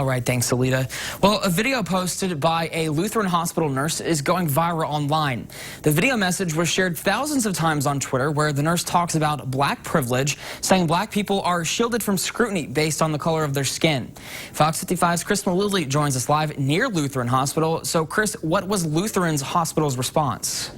All right, thanks, Alita. Well, a video posted by a Lutheran Hospital nurse is going viral online. The video message was shared thousands of times on Twitter, where the nurse talks about black privilege, saying black people are shielded from scrutiny based on the color of their skin. Fox 55's Chris Malooly joins us live near Lutheran Hospital. So, Chris, what was Lutheran Hospital's response?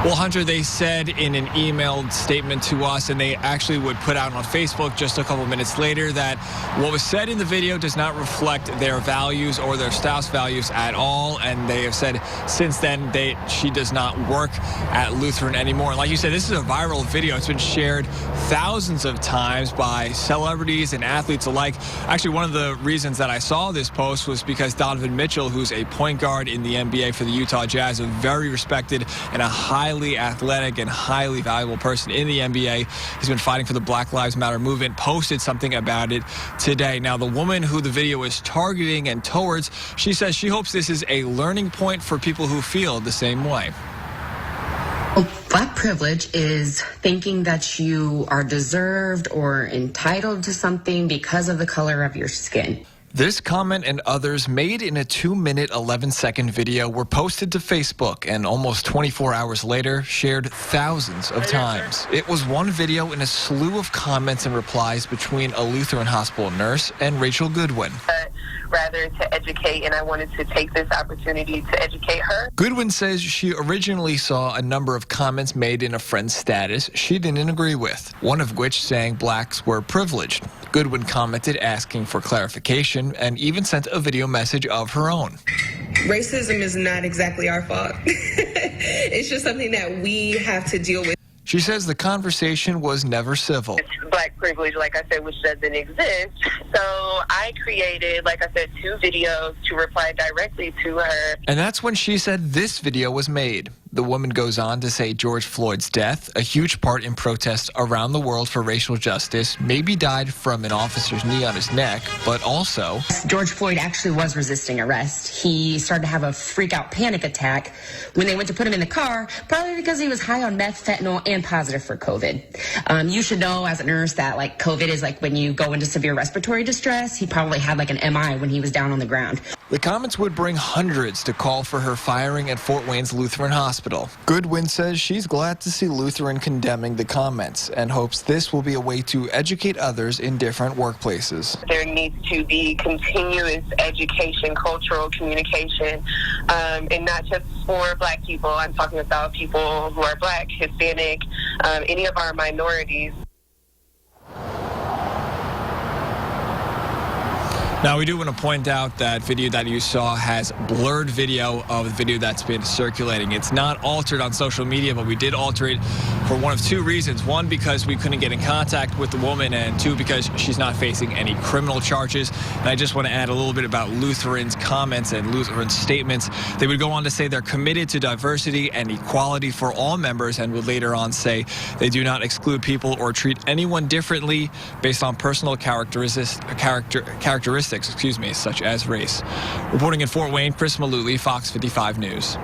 Well, Hunter, they said in an emailed statement to us, and they actually would put out on Facebook just a couple minutes later, that what was said in the video does not reflect their values or their staff's values at all. And they have said since then she does not work at Lutheran anymore. And like you said, this is a viral video. It's been shared thousands of times by celebrities and athletes alike. Actually, one of the reasons that I saw this post was because Donovan Mitchell, who's a point guard in the NBA for the Utah Jazz, a very respected and a highly athletic and highly valuable person in the NBA. He's been fighting for the Black Lives Matter movement, posted something about it today. Now, the woman who the video is targeting and towards, she says she hopes this is a learning point for people who feel the same way. Black privilege is thinking that you are deserved or entitled to something because of the color of your skin. This comment and others made in a 2-minute, 11-second video were posted to Facebook and almost 24 hours later shared thousands of times. It was one video in a slew of comments and replies between a Lutheran Hospital nurse and Rachel Goodwin. Rather to educate, and I wanted to take this opportunity to educate her. Goodwin says she originally saw a number of comments made in a friend's status she didn't agree with, one of which saying blacks were privileged. Goodwin commented asking for clarification and even sent a video message of her own. Racism is not exactly our fault. It's just something that we have to deal with. She says the conversation was never civil. Black privilege, like I said, which doesn't exist. So I created, like I said, 2 videos to reply directly to her. And that's when she said this video was made. The woman goes on to say George Floyd's death, a huge part in protests around the world for racial justice, maybe died from an officer's knee on his neck, but also George Floyd actually was resisting arrest. He started to have a freak-out panic attack when they went to put him in the car, probably because he was high on meth, fentanyl, and positive for COVID. You should know as a nurse that COVID is like when you go into severe respiratory distress. He probably had like an MI when he was down on the ground. The comments would bring hundreds to call for her firing at Fort Wayne's Lutheran Hospital. Goodwin says she's glad to see Lutheran condemning the comments and hopes this will be a way to educate others in different workplaces. There needs to be continuous education, cultural communication, and not just for black people. I'm talking about people who are black, Hispanic, any of our minorities. Now, we do want to point out that video that you saw has blurred video of the video that's been circulating. It's not altered on social media, but we did alter it for one of 2 reasons. One, because we couldn't get in contact with the woman, and 2, because she's not facing any criminal charges. And I just want to add a little bit about Lutheran's comments and Lutheran's statements. They would go on to say they're committed to diversity and equality for all members, and would later on say they do not exclude people or treat anyone differently based on personal characteristics, such as race. Reporting in Fort Wayne, Chris Malooly, Fox 55 News.